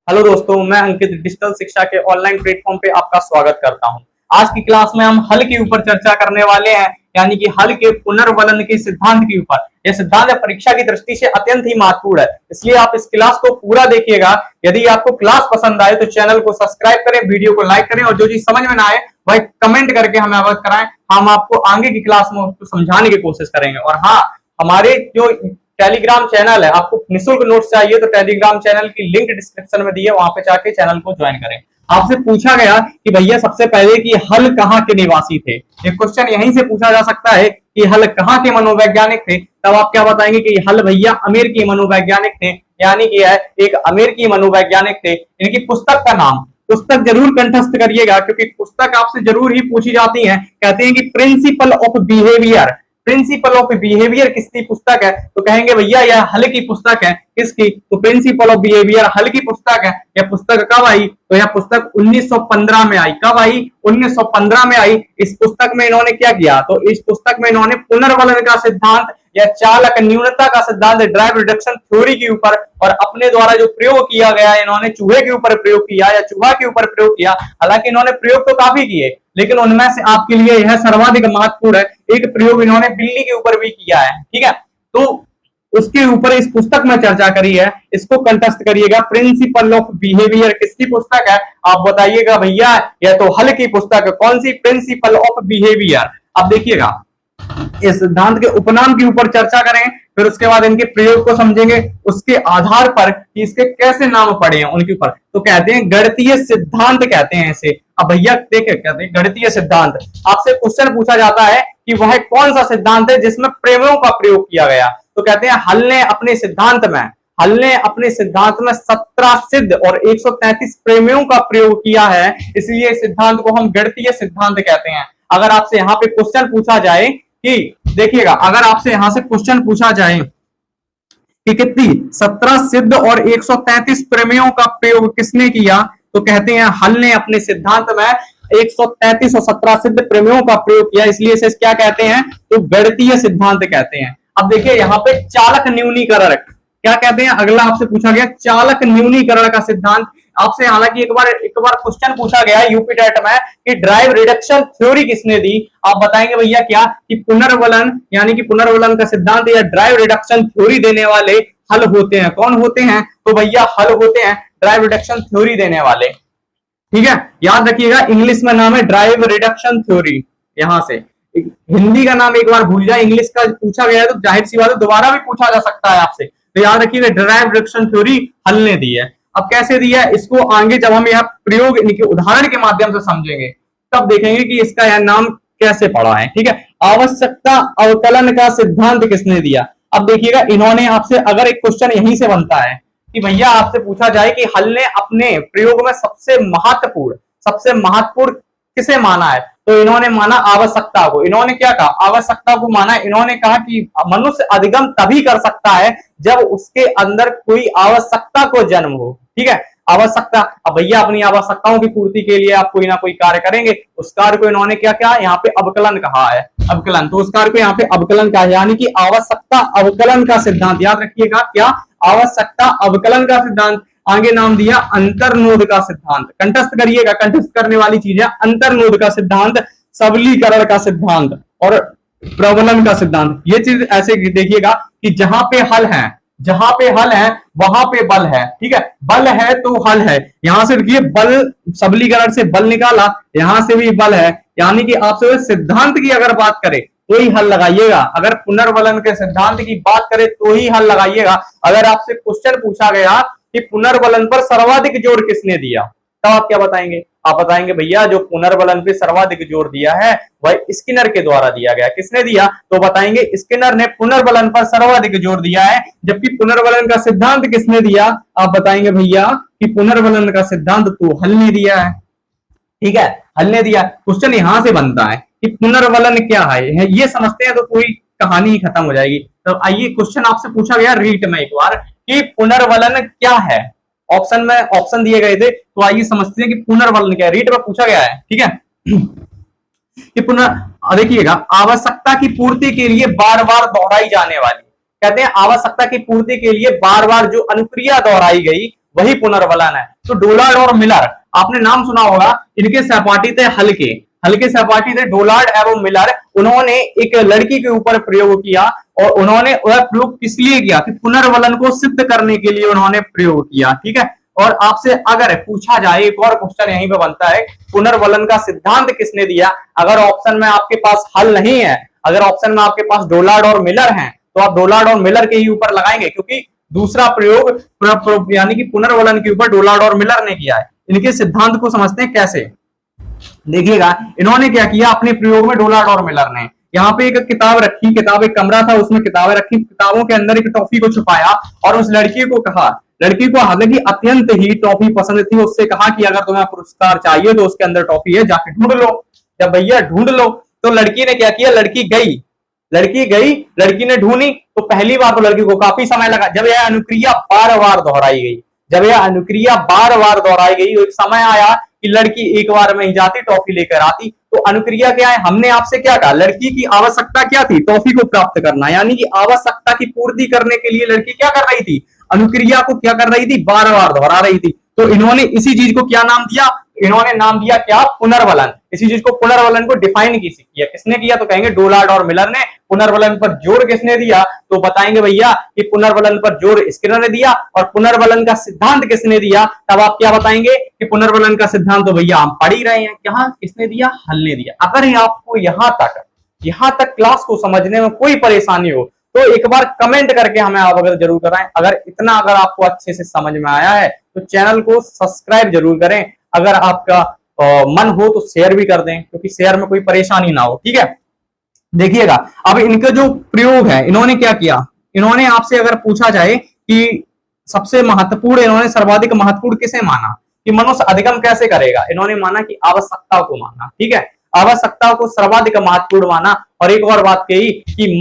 Hello दोस्तों, मैं अंकित digital शिक्षा के ऑनलाइन प्लेटफॉर्म पे आपका स्वागत करता हूं। आज की क्लास में हम हल के ऊपर चर्चा करने वाले हैं, यानी कि हल के पुनर्वलन के सिद्धांत के ऊपर। यह सिद्धांत परीक्षा की दृष्टि से अत्यंत ही महत्वपूर्ण है, इसलिए आप इस क्लास को पूरा देखिएगा। यदि आपको क्लास पसंद आए तो चैनल को सब्सक्राइब करें, वीडियो को लाइक करें और जो चीज समझ में ना आए वह कमेंट करके हमें अवगत कराएं। हम आपको आगे की क्लास में उसको समझाने की कोशिश करेंगे। और हाँ, हमारे जो टेलीग्राम चैनल है, आपको निःशुल्क नोट्स चाहिए तो टेलीग्राम चैनल की लिंक डिस्क्रिप्शन में दी है, वहां पे जाके चैनल को ज्वाइन करें। आपसे पूछा गया कि भैया सबसे पहले कि हल कहाँ के निवासी थे। एक क्वेश्चन यहीं से पूछा जा सकता है कि हल कहाँ के मनोवैज्ञानिक थे, तब आप क्या बताएंगे कि हल भैया अमेरिकी मनोवैज्ञानिक थे, यानी कि एक अमेरिकी मनोवैज्ञानिक थे। इनकी पुस्तक का नाम, पुस्तक जरूर कंठस्थ करिएगा क्योंकि पुस्तक आपसे जरूर ही पूछी जाती है। कहते हैं कि principle of behaviour, principle of behaviour किसकी पुस्तक है, तो कहेंगे भैया यह हल की पुस्तक है। किसकी? तो प्रिंसिपल ऑफ बिहेवियर हल की पुस्तक है। यह पुस्तक कब आई? तो यह पुस्तक 1915 में आई। कब आई? 1915 में आई। इस पुस्तक में इन्होंने क्या किया? तो इस पुस्तक में इन्होंने पुनर्वलन का सिद्धांत या चालक न्यूनता का सिद्धांत, ड्राइव रिडक्शन थ्योरी के ऊपर, और अपने द्वारा जो प्रयोग किया गया है, इन्होंने चूहे के ऊपर प्रयोग किया या चूहा के ऊपर प्रयोग किया। हालांकि इन्होंने प्रयोग तो काफी किए, लेकिन उनमें से आपके लिए यह सर्वाधिक महत्वपूर्ण है। एक प्रयोग इन्होंने बिल्ली के ऊपर भी किया है, ठीक है। तो उसके ऊपर इस पुस्तक में चर्चा करी है, इसको कंठस्थ करिएगा। प्रिंसिपल ऑफ बिहेवियर किसकी पुस्तक है? आप बताइएगा भैया यह तो हल की पुस्तक है। कौन सी? Principle of behaviour. अब देखिएगा, इस सिद्धांत के उपनाम के ऊपर चर्चा करें, फिर उसके बाद इनके प्रयोग को समझेंगे, उसके आधार पर कि इसके कैसे नाम पड़े हैं उनके ऊपर। तो कहते हैं गणितीय सिद्धांत कहते हैं इसे। अब भैया देखे, कहते हैं गणितीय सिद्धांत। आपसे क्वेश्चन पूछा जाता है कि वह कौन सा सिद्धांत है जिसमें प्रेमों का प्रयोग किया गया, तो कहते हैं हल ने अपने सिद्धांत में 17 सिद्ध और 133 प्रेमियों का प्रयोग किया है, इसलिए सिद्धांत को हम गणितीय सिद्धांत कहते हैं। अगर आपसे यहाँ पे क्वेश्चन पूछा जाए कि देखिएगा, अगर आपसे यहां से क्वेश्चन पूछा जाए कि कितनी 17 सिद्ध और 133 प्रमेयों का प्रयोग किसने किया, तो कहते हैं हल ने अपने सिद्धांत में 133 और 17 सिद्ध प्रमेयों का प्रयोग किया, इसलिए इसे क्या कहते हैं? तो गणितीय सिद्धांत कहते हैं। अब देखिए यहाँ पे चालक न्यूनीकरण क्या कहते हैं? अगला आपसे पूछा गया चालक न्यूनीकरण का सिद्धांत। आपसे हालांकि एक बार क्वेश्चन पूछा गया यूपी टेट में कि ड्राइव रिडक्शन थ्योरी किसने दी। आप बताएंगे भैया क्या? कि पुनर्वलन, यानी कि पुनर्वलन का सिद्धांत या ड्राइव रिडक्शन थ्योरी देने वाले हल होते हैं। कौन होते हैं? तो भैया हल होते हैं ड्राइव रिडक्शन थ्योरी देने वाले, ठीक है। याद रखिएगा, इंग्लिश में नाम है ड्राइव रिडक्शन थ्योरी। यहां से हिंदी का नाम एक बार भूल जाए, इंग्लिश का पूछा गया है तो जाहिर सी बात है दोबारा भी पूछा जा सकता है आपसे, तो याद रखिएगा ड्राइव रिडक्शन थ्योरी हल ने दी है। अब कैसे दिया है इसको आगे जब हम यह प्रयोग इनके उदाहरण के माध्यम से समझेंगे तब देखेंगे कि इसका यह नाम कैसे पड़ा है, ठीक है। आवश्यकता अवकलन का सिद्धांत किसने दिया? अब देखिएगा, इन्होंने आपसे अगर एक क्वेश्चन यहीं से बनता है कि भैया आपसे पूछा जाए कि हल ने अपने प्रयोग में सबसे महत्वपूर्ण किसे माना है, तो इन्होंने माना आवश्यकता को। इन्होंने क्या कहा? आवश्यकता को माना। इन्होंने कहा कि मनुष्य अधिगम तभी कर सकता है जब उसके अंदर कोई आवश्यकता को जन्म हो, ठीक है। आवश्यकता, अब भैया अपनी आवश्यकताओं की पूर्ति के लिए आप कोई ना कोई कार्य करेंगे, उस कार्य को इन्होंने क्या कहा? यहाँ पे अवकलन कहा है, अवकलन। तो उस कार्य को यहाँ पे अवकलन कहा है, यानी कि आवश्यकता अवकलन का सिद्धांत। याद रखिएगा क्या? आवश्यकता अवकलन का सिद्धांत। आगे नाम दिया अंतर्नोद का सिद्धांत। कंठस्थ करिएगा, कंठस्थ करने वाली चीज है अंतर्नोद का सिद्धांत, सबलीकरण का सिद्धांत और प्रबलन का सिद्धांत। ये चीज ऐसे देखिएगा कि जहां पे हल है वहां पे बल है, ठीक है। बल है तो हल है। यहां से देखिए बल, सबलीकरण से बल निकाला, यहां से भी बल है, यानी कि आपसे सिद्धांत की अगर बात करें तो ही हल लगाइएगा। अगर पुनर्वलन के सिद्धांत की बात करें तो ही हल लगाइएगा। अगर आपसे क्वेश्चन पूछा गया कि पुनर्वलन पर सर्वाधिक जोर किसने दिया, तब आप क्या बताएंगे? आप बताएंगे भैया जो पुनर्वलन पे सर्वाधिक जोर दिया है वह स्किनर के द्वारा दिया गया। किसने दिया? तो बताएंगे स्किनर ने पुनर्वलन पर सर्वाधिक जोर दिया है। जबकि पुनर्वलन का सिद्धांत किसने दिया? आप बताएंगे भैया कि पुनर्वलन का सिद्धांत तो हल ने दिया है, ठीक है। हल ने दिया। क्वेश्चन यहां से बनता है कि पुनर्वलन क्या है, ये समझते हैं तो पूरी कहानी ही खत्म हो जाएगी। तो आइए क्वेश्चन आपसे पूछा गया रीट में एक बार कि पुनर्वलन क्या है। ऑप्शन में ऑप्शन दिए गए थे, तो आइए समझते हैं कि पुनर्वलन क्या है। रीट में पूछा गया है, ठीक है। कि देखिएगा, आवश्यकता की पूर्ति के लिए बार बार दोहराई जाने वाली, कहते हैं आवश्यकता की पूर्ति के लिए बार बार जो अनुक्रिया दोहराई गई वही पुनर्वलन है। तो डोलार्ड और मिलर, आपने नाम सुना होगा, इनके सहपाठी थे हल्के सहपाठी थे डोलार्ड एवं मिलर। उन्होंने एक लड़की के ऊपर प्रयोग किया और उन्होंने वह प्रयोग किस लिए किया कि पुनर्वलन को सिद्ध करने के लिए उन्होंने प्रयोग किया। ठीक है, और आपसे अगर पूछा जाए, एक और क्वेश्चन यहीं पे बनता है, पुनर्वलन का सिद्धांत किसने दिया? अगर ऑप्शन में आपके पास हल नहीं है, अगर ऑप्शन में आपके पास डोलार्ड और मिलर हैं, तो आप डोलार्ड और मिलर के ही ऊपर लगाएंगे, क्योंकि दूसरा प्रयोग यानी कि पुनर्वलन के ऊपर डोलार्ड और मिलर ने किया है। इनके सिद्धांत को समझते हैं कैसे, देखिएगा। इन्होंने क्या किया अपने प्रयोग में, डोलार्ड और मिलर ने यहाँ पे एक किताब रखी, किताब एक कमरा था, उसमें किताबें रखी, किताबों के अंदर एक टॉफी को छुपाया और उस लड़की को कहा, लड़की को हालांकि अत्यंत ही टॉफी पसंद थी, उससे कहा कि अगर तुम्हें पुरस्कार चाहिए तो उसके अंदर टॉफी है, जाके ढूंढ लो। जब भैया ढूंढ लो, तो लड़की ने क्या किया, लड़की गई, लड़की ने ढूंढी, तो पहली बार तो लड़की को काफी समय लगा। जब यह अनुक्रिया बार बार दोहराई गई, तो एक समय आया कि लड़की एक बार में ही जाती, टॉफी लेकर आती। तो अनुक्रिया क्या है, हमने आपसे क्या कहा, लड़की की आवश्यकता क्या थी, टॉफी को प्राप्त करना, यानी कि आवश्यकता की पूर्ति करने के लिए लड़की क्या कर रही थी, अनुक्रिया को क्या कर रही थी, बार बार दोहरा रही थी। तो इन्होंने इसी चीज को क्या नाम दिया, इन्होंने नाम दिया क्या, पुनर्वलन। इसी चीज को, पुनर्वलन को डिफाइन किया, किसने किया, तो कहेंगे डोलार्ड और मिलर ने। पुनर्वलन पर जोर किसने दिया, तो बताएंगे भैया कि पुनर्वलन पर जोर स्किनर ने दिया। और पुनर्वलन का सिद्धांत किसने दिया, तब आप क्या बताएंगे कि पुनर्वलन का सिद्धांत तो भैया हम पढ़ ही रहे हैं, यहाँ किसने दिया, हल ने दिया। अगर आपको यहां तक क्लास को समझने में कोई परेशानी हो तो एक बार कमेंट करके हमें अवगत जरूर कराएं। अगर आपको अच्छे से समझ में आया है तो चैनल को सब्सक्राइब जरूर करें। अगर आपका मन हो तो शेयर भी कर दें, क्योंकि शेयर में कोई परेशानी ना हो। ठीक है, देखिएगा अब इनका जो प्रयोग है, इन्होंने क्या किया, इन्होंने आपसे अगर पूछा जाए कि सबसे महत्वपूर्ण, इन्होंने सर्वाधिक महत्वपूर्ण किसे माना, कि मनुष्य अधिगम कैसे करेगा, इन्होंने माना कि आवश्यकता को माना। ठीक है, आवश्यकता को सर्वाधिक महत्वपूर्ण माना। और एक और बात कही कि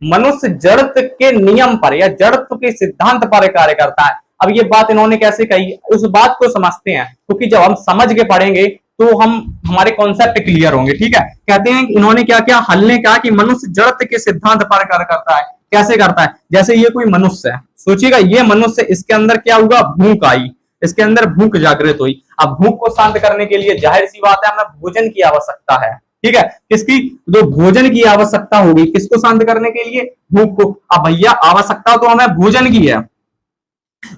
मनुष्य जड़त्व के नियम पर या जड़त्व के सिद्धांत पर कार्य करता है। अब ये बात इन्होंने कैसे कही, उस बात को समझते हैं, क्योंकि जब हम समझ के पढ़ेंगे तो हमारे कॉन्सेप्ट क्लियर होंगे। ठीक है, कहते हैं कि इन्होंने क्या किया, हल ने कहा कि मनुष्य जड़त्व के सिद्धांत पर कार्य करता है। कैसे करता है, जैसे ये कोई मनुष्य है, सोचिएगा ये मनुष्य, इसके अंदर क्या हुआ, भूख आई, इसके अंदर भूख जागृत हुई। अब भूख को शांत करने के लिए जाहिर सी बात है हमें भोजन की आवश्यकता है। ठीक है, किसकी, तो भोजन की आवश्यकता होगी, किसको शांत करने के लिए, भूख को। अब भैया आवश्यकता तो हमें भोजन की है,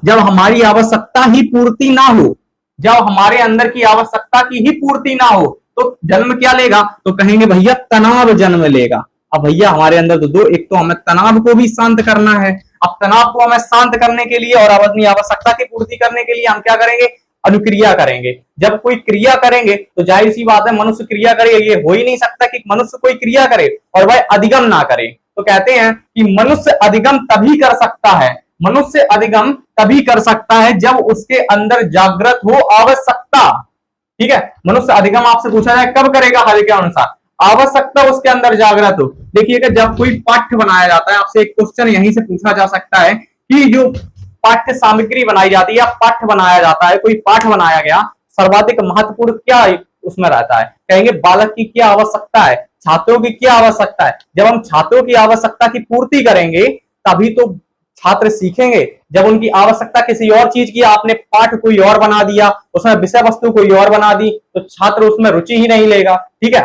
जब हमारी आवश्यकता ही पूर्ति ना हो, जब हमारे अंदर की आवश्यकता की ही पूर्ति ना हो, तो जन्म क्या लेगा, तो कहेंगे भैया तनाव जन्म लेगा। अब भैया हमारे अंदर तो दो, एक तो हमें तनाव को भी शांत करना है। अब तनाव को हमें शांत करने के लिए और अपनी आवश्यकता की पूर्ति करने के लिए हम क्या करेंगे, अनुक्रिया करेंगे। जब कोई क्रिया करेंगे तो जाहिर सी बात है मनुष्य क्रिया करेगा, ये हो ही नहीं सकता कि मनुष्य कोई क्रिया करे और वह अधिगम ना करे। तो कहते हैं कि मनुष्य अधिगम तभी कर सकता है, मनुष्य अधिगम तभी कर सकता है जब उसके अंदर जागृत हो आवश्यकता। ठीक है, मनुष्य अधिगम आपसे पूछा जाए कब करेगा, हल के अनुसार, आवश्यकता उसके अंदर जागृत हो। देखिएगा जब कोई पाठ्य बनाया जाता है, आपसे एक क्वेश्चन यहीं से पूछा जा सकता है कि जो पाठ्य सामग्री बनाई जाती है या पाठ्य बनाया जाता है, कोई पाठ बनाया गया, सर्वाधिक महत्वपूर्ण क्या उसमें रहता है, कहेंगे बालक की क्या आवश्यकता है, छात्रों की क्या आवश्यकता है। जब हम छात्रों की आवश्यकता की पूर्ति करेंगे तभी तो छात्र सीखेंगे। जब उनकी आवश्यकता किसी और चीज की, आपने पाठ कोई और बना दिया, उसमें विषय वस्तु कोई और बना दी, तो छात्र उसमें रुचि ही नहीं लेगा। ठीक है,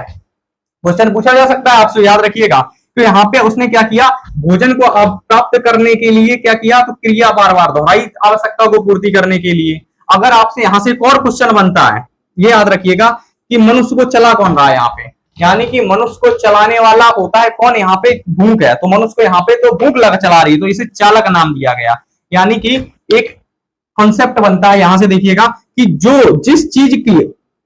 क्वेश्चन पूछा जा सकता है, आपसे याद रखिएगा। तो यहाँ पे उसने क्या किया, भोजन को प्राप्त करने के लिए क्या किया, तो क्रिया बार बार दोहराई आवश्यकता को पूर्ति करने के लिए। अगर आपसे यहां से एक और क्वेश्चन बनता है, ये याद रखिएगा कि मनुष्य को चला कौन रहा है यहाँ पे, यानी कि मनुष्य को चलाने वाला होता है कौन, यहाँ पे भूख है, तो मनुष्य को यहाँ पे तो भूख लगा चला रही है, तो इसे चालक नाम दिया गया। यानी कि एक कॉन्सेप्ट बनता है यहां से, देखिएगा कि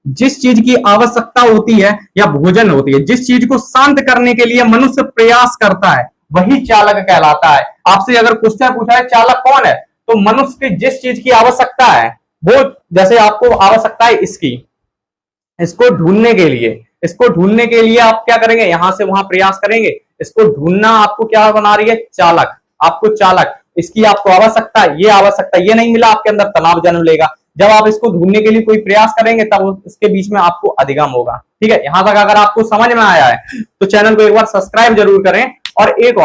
जिस चीज की आवश्यकता होती है या भोजन होती है, जिस चीज को शांत करने के लिए मनुष्य प्रयास करता है, वही चालक कहलाता है। आपसे अगर क्वेश्चन पूछा है चालक कौन है, तो मनुष्य की जिस चीज की आवश्यकता है, वो जैसे आपको आवश्यकता है इसको ढूंढने के लिए आप क्या करेंगे, यहां से वहां प्रयास करेंगे, इसको ढूंढना आपको क्या बना रही है, चालक, आपको चालक, इसकी आपको आवश्यकता है, ये नहीं मिला, आपके अंदर तनाव जन्म लेगा। जब आप इसको ढूंढने के लिए कोई प्रयास करेंगे तब इसके बीच में आपको अधिगम होगा। ठीक है, यहां तक अगर आपको समझ में आया है तो चैनल को एक बार सब्सक्राइब जरूर करें। और एक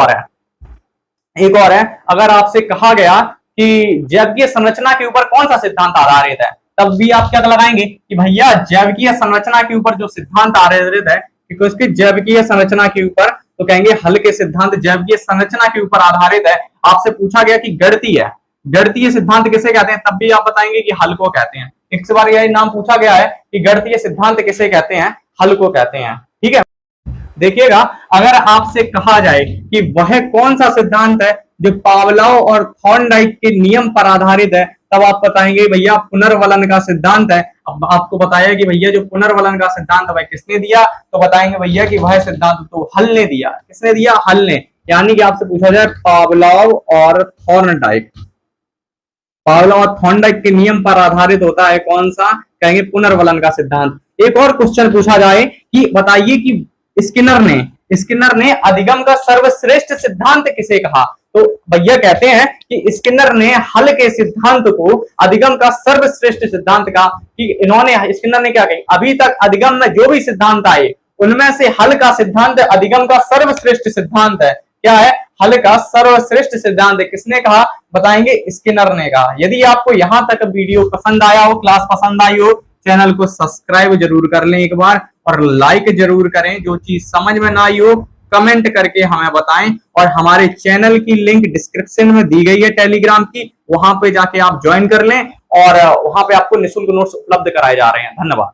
और है, अगर आपसे कहा गया कि जैविकीय संरचना के ऊपर कौन सा सिद्धांत आधारित है, तब भी आप क्या लगाएंगे कि भैया जैविकीय संरचना के ऊपर जो सिद्धांत आधारित है, क्योंकि उसकी जैविकीय संरचना के ऊपर, तो कहेंगे हल के सिद्धांत जैविकीय संरचना के ऊपर आधारित है। आपसे पूछा गया कि गणितीय गणितीय सिद्धांत किसे कहते हैं, तब भी आप बताएंगे कि हल को कहते हैं। एक बार यह नाम पूछा गया है कि गणितीय सिद्धांत किसे कहते हैं, हल को कहते हैं। ठीक है, देखिएगा अगर आपसे कहा जाए कि वह कौन सा सिद्धांत है जो पावलोव और थॉर्नडाइक के नियम पर आधारित है, तब आप बताएंगे भैया पुनर्वलन का सिद्धांत है। अब आपको बताया कि भैया जो पुनर्वलन का सिद्धांत वह किसने दिया, तो बताएंगे भैया कि वह सिद्धांत तो हल ने दिया। किसने दिया, हल ने। यानी कि आपसे पूछा जाए पावलोव और थॉर्नडाइक, पावलोव और थॉर्नडाइक के नियम पर आधारित होता है कौन सा, कहेंगे पुनर्वलन का सिद्धांत। एक और क्वेश्चन पूछा जाए कि बताइए कि स्किनर ने अधिगम का सर्वश्रेष्ठ सिद्धांत किसे कहा, तो भैया कहते हैं कि स्किनर ने हल के सिद्धांत को अधिगम का सर्वश्रेष्ठ सिद्धांत कहा। कि स्किनर ने क्या कहा, अभी तक अधिगम में जो भी सिद्धांत आए उनमें से हल का सिद्धांत अधिगम का सर्वश्रेष्ठ सिद्धांत है। क्या है, हल का सर्वश्रेष्ठ सिद्धांत है। किसने कहा, बताएंगे स्किनर ने कहा। यदि आपको यहां तक वीडियो पसंद आया हो, क्लास पसंद आई हो, चैनल को सब्सक्राइब जरूर कर लें एक बार, और लाइक जरूर करें। जो चीज समझ में ना आई हो कमेंट करके हमें बताएं, और हमारे चैनल की लिंक डिस्क्रिप्शन में दी गई है टेलीग्राम की, वहां पे जाके आप ज्वाइन कर लें, और वहां पे आपको निःशुल्क नोट्स उपलब्ध कराए जा रहे हैं। धन्यवाद।